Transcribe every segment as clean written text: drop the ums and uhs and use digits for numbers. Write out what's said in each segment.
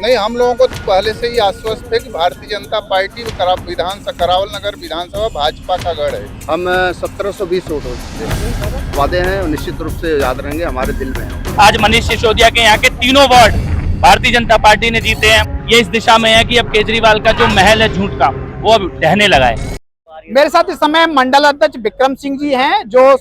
नहीं, हम लोगों को पहले से ही आश्वस्त है कि भारतीय जनता पार्टी करावल नगर विधानसभा भाजपा का गढ़ है। हम 1720 वोट हो वादे हैं और निश्चित रूप से याद रहेंगे, हमारे दिल में है। आज मनीष सिसोदिया के यहाँ के तीनों वार्ड भारतीय जनता पार्टी ने जीते हैं। ये इस दिशा में है कि अब केजरीवाल का जो महल है झूठ का, वो अब ढहने लगा है। मेरे साथ इस समय मंडल अध्यक्ष विक्रम सिंह जी हैं, जो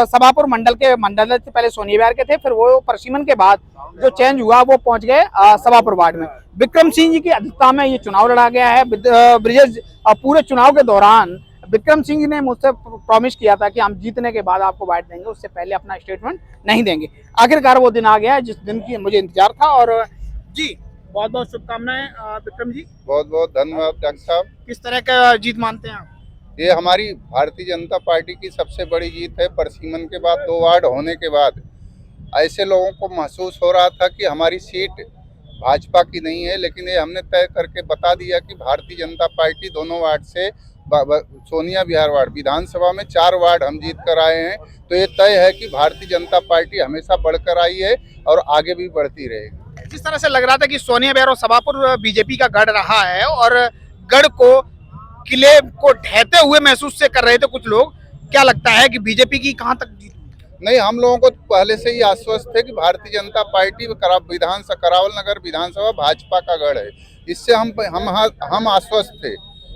सभापुर मंडल के मंडल अध्यक्ष पहले सोनिया विहार के थे, फिर वो प्रशिमन के बाद जो चेंज हुआ वो पहुंच गए सभापुर वार्ड में। विक्रम सिंह जी की अध्यक्षता में ये चुनाव लड़ा गया है। ब्रिजेश, पूरे चुनाव के दौरान विक्रम सिंह जी ने मुझसे प्रॉमिस किया था कि हम जीतने के बाद आपको वोट देंगे, उससे पहले अपना स्टेटमेंट नहीं देंगे। आखिरकार वो दिन आ गया जिस दिन की मुझे इंतजार था। और जी, बहुत बहुत शुभकामनाएं विक्रम जी। बहुत बहुत धन्यवाद डॉक्टर साहब। किस तरह का जीत मानते हैं आप? ये हमारी भारतीय जनता पार्टी की सबसे बड़ी जीत है। परसीमन के बाद 2 वार्ड होने के बाद ऐसे लोगों को महसूस हो रहा था कि हमारी सीट भाजपा की नहीं है, लेकिन ये हमने तय करके बता दिया कि भारतीय जनता पार्टी दोनों वार्ड से सोनिया विहार वार्ड विधानसभा में 4 वार्ड हम जीत कर आए हैं। तो ये तय है कि भारतीय जनता पार्टी हमेशा बढ़कर आई है और आगे भी बढ़ती रहेगी। जिस तरह से लग रहा था कि सोनिया विहार और सभापुर बीजेपी का गढ़ रहा है और गढ़ को, किले को ढहते हुए महसूस से कर रहे थे कुछ लोग, क्या लगता है कि बीजेपी की कहां तक जीत? नहीं, हम लोगों को पहले से ही आश्वस्त है कि भारतीय जनता पार्टी करावल नगर विधानसभा भाजपा का गढ़ है। इससे हम आश्वस्त थे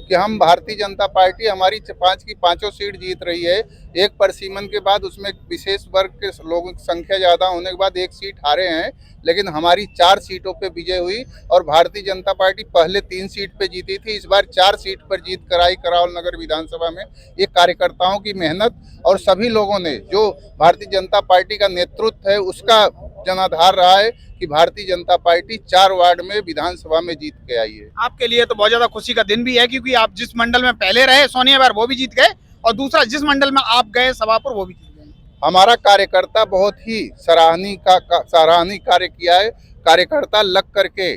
कि हम भारतीय जनता पार्टी हमारी 5 की 5 सीट जीत रही है। एक परसीमन के बाद उसमें विशेष वर्ग के लोगों की संख्या ज़्यादा होने के बाद 1 सीट हारे हैं, लेकिन हमारी 4 सीटों पे विजय हुई और भारतीय जनता पार्टी पहले 3 सीट पे जीती थी, इस बार 4 सीट पर जीत कर आई करावल नगर विधानसभा में। ये कार्यकर्ताओं की मेहनत और सभी लोगों ने, जो भारतीय जनता पार्टी का नेतृत्व है उसका जनाधार रहा है कि भारतीय जनता पार्टी 4 वार्ड में विधानसभा में जीत के आई है। आपके लिए तो बहुत ज्यादा खुशी का दिन भी है, क्योंकि आप जिस मंडल में पहले रहे सोनिया विहार वो भी जीत गए, और दूसरा जिस मंडल में आप गए सभापुर वो भी जीत गए। हमारा कार्यकर्ता बहुत ही सराहनीय कार्य किया है। कार्यकर्ता लग करके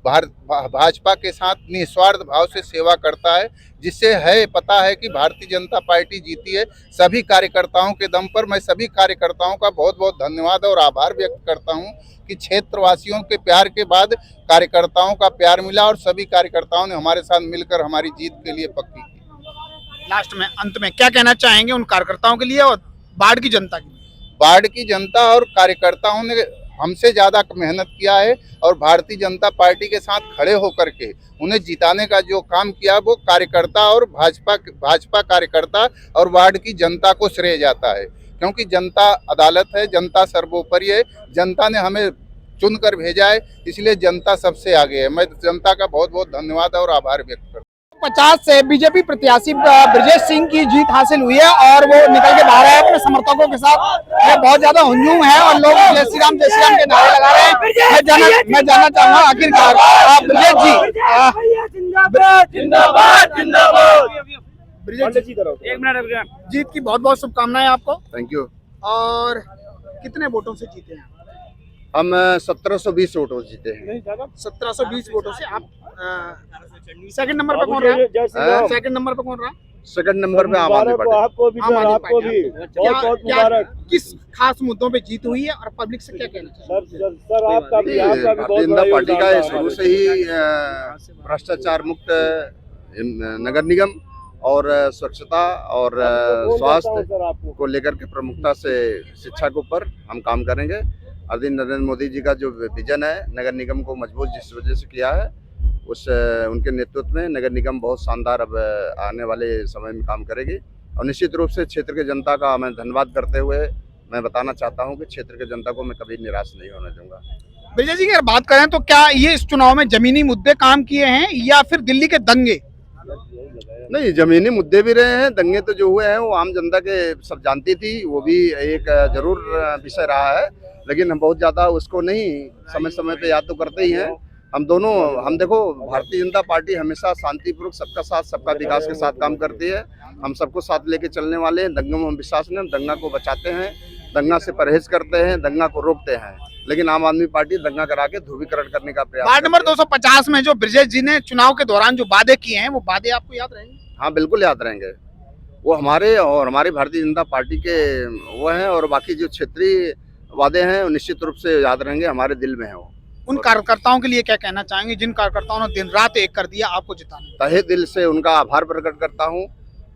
भाजपा के साथ निस्वार्थ भाव से सेवा करता है, जिससे है पता है कि भारतीय जनता पार्टी जीती है। सभी कार्यकर्ताओं के दम पर मैं सभी कार्यकर्ताओं का बहुत बहुत धन्यवाद और आभार व्यक्त करता हूं कि क्षेत्रवासियों के प्यार के बाद कार्यकर्ताओं का प्यार मिला और सभी कार्यकर्ताओं ने हमारे साथ मिलकर हमारी जीत के लिए पक्की की। लास्ट में, अंत में क्या कहना चाहेंगे उन कार्यकर्ताओं के लिए और बाढ़ की जनता के लिए? बाढ़ की जनता और कार्यकर्ताओं ने हमसे ज़्यादा मेहनत किया है और भारतीय जनता पार्टी के साथ खड़े होकर के उन्हें जिताने का जो काम किया वो कार्यकर्ता और भाजपा कार्यकर्ता और वार्ड की जनता को श्रेय जाता है, क्योंकि जनता अदालत है, जनता सर्वोपरि है। जनता ने हमें चुनकर भेजा है, इसलिए जनता सबसे आगे है। मैं जनता का बहुत बहुत धन्यवाद और आभार व्यक्त करता हूँ। 50 से बीजेपी प्रत्याशी ब्रिजेश सिंह की जीत हासिल हुई है और वो निकल के बाहर है अपने समर्थकों के साथ। ये बहुत ज्यादा हुजूम है और लोग जय श्री राम के नारे लगा रहे हैं। मैं जानना चाहूंगा आखिरकार ब्रिजेश जी, जीत की बहुत बहुत शुभकामनाएं आपको। Thank you. और कितने वोटों से जीते हैं? हम 1720 वोट जीते हैं। 1720 वोटों से। आप सेकंड नंबर पे कौन रहा है? सेकंड नंबर पे कौन रहा? सेकंड नंबर पे आम आदमी पार्टी। आपको भी बहुत मुबारक। किस खास मुद्दों पे जीत हुई है और पब्लिक से क्या कहना चाहिए? भारतीय जनता पार्टी का शुरू से ही भ्रष्टाचार मुक्त नगर निगम और स्वच्छता और स्वास्थ्य को लेकर के प्रमुखता से शिक्षा के ऊपर हम काम करेंगे। आदरणीय नरेंद्र मोदी जी का जो विजन है नगर निगम को मजबूत जिस वजह से किया है, उस उनके नेतृत्व में नगर निगम बहुत शानदार अब आने वाले समय में काम करेगी। और निश्चित रूप से क्षेत्र के जनता का मैं धन्यवाद करते हुए मैं बताना चाहता हूं कि क्षेत्र के जनता को मैं कभी निराश नहीं होने दूंगा। विजय जी की अगर बात करें तो क्या ये इस चुनाव में जमीनी मुद्दे काम किए हैं या फिर दिल्ली के दंगे? नहीं, जमीनी मुद्दे भी रहे हैं, दंगे तो जो हुए हैं वो आम जनता के सब जानती थी, वो भी एक जरूर विषय रहा है, लेकिन हम बहुत ज्यादा उसको नहीं समय समय पे याद तो करते ही हैं। हम देखो भारतीय जनता पार्टी हमेशा शांतिपूर्वक सबका साथ सबका विकास के साथ काम करती है। हम सबको साथ लेके चलने वाले हैं। दंगों में हम विश्वास नहीं, हम दंगा को बचाते हैं, दंगा से परहेज करते हैं, दंगा को रोकते हैं, लेकिन आम आदमी पार्टी दंगा करा के ध्रुवीकरण करने का प्रयास। वार्ड नंबर 250 में जो ब्रिजेश जी ने चुनाव के दौरान जो वादे किए हैं वो वादे आपको याद रहेंगे? हाँ, बिल्कुल याद रहेंगे। वो हमारे और हमारी भारतीय जनता पार्टी के वो हैं, और बाकी जो क्षेत्रीय वादे हैं निश्चित रूप से याद रहेंगे, हमारे दिल में है वो। उन कार्यकर्ताओं के लिए क्या कहना चाहेंगे जिन कार्यकर्ताओं ने दिन रात एक कर दिया आपको जिताने? तहे दिल से उनका आभार प्रकट करता हूं,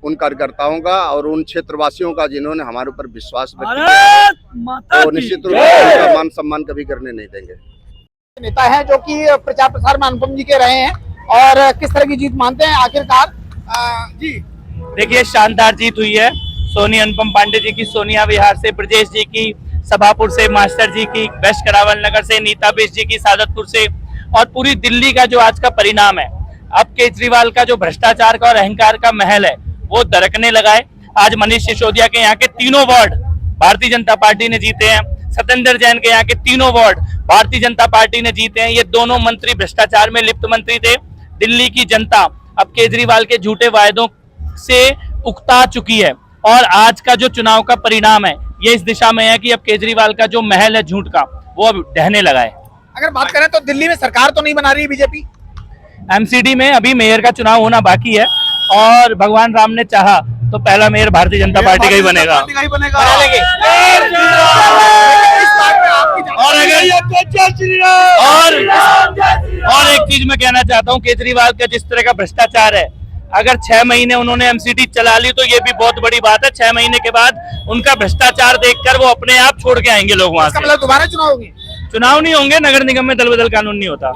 उन कार्यकर्ताओं का और उन क्षेत्रवासियों का जिन्होंने हमारे ऊपर विश्वास व्यक्त किया, तो निश्चित रूप से उनका मान सम्मान कभी करने नहीं देंगे। नेता है जो कि प्रचार प्रसार में अनुपम जी के रहे हैं और किस तरह की जीत मानते हैं आखिरकार? जी देखिए, शानदार जीत हुई है। सोनी अनुपम पांडे जी की सोनिया विहार से, ब्रजेश जी की सभापुर से, मास्टर जी की वेस्ट करावल नगर से, नीता बिष्ट जी की सादतपुर से, और पूरी दिल्ली का जो आज का परिणाम है, अब केजरीवाल का जो भ्रष्टाचार का और अहंकार का महल है वो दरकने लगा है। आज मनीष सिसोदिया के यहाँ के तीनों वार्ड भारतीय जनता पार्टी ने जीते हैं, सत्येंद्र जैन के यहाँ के तीनों वार्ड भारतीय जनता पार्टी ने जीते हैं। ये दोनों मंत्री भ्रष्टाचार में लिप्त मंत्री थे। दिल्ली की जनता अब केजरीवाल के झूठे वायदों से उकता चुकी है और आज का जो चुनाव का परिणाम है ये इस दिशा में है कि अब केजरीवाल का जो महल है झूठ का वो अब ढहने लगा है। अगर बात करें तो दिल्ली में सरकार तो नहीं बना रही बीजेपी, एमसीडी में अभी मेयर का चुनाव होना बाकी है और भगवान राम ने चाहा तो पहला मेयर भारतीय जनता पार्टी का ही बनेगा। बना लेंगे। और अगर और एक चीज मैं कहना चाहता हूँ, केजरीवाल का जिस तरह का भ्रष्टाचार है, अगर 6 महीने उन्होंने एमसीडी चला ली तो ये भी बहुत बड़ी बात है। 6 महीने के बाद उनका भ्रष्टाचार देखकर वो अपने आप छोड़ के आएंगे लोग वहां से। मतलब दोबारा चुनाव होंगे? चुनाव नहीं होंगे, नगर निगम में दल बदल कानून नहीं होता।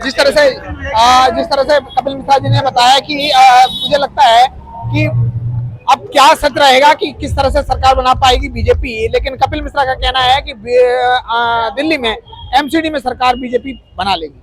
जिस तरह से कपिल मिश्रा जी ने बताया कि मुझे लगता है कि अब क्या सच रहेगा कि किस तरह से सरकार बना पाएगी बीजेपी, लेकिन कपिल मिश्रा का कहना है कि दिल्ली में एमसीडी में सरकार बीजेपी बना लेगी।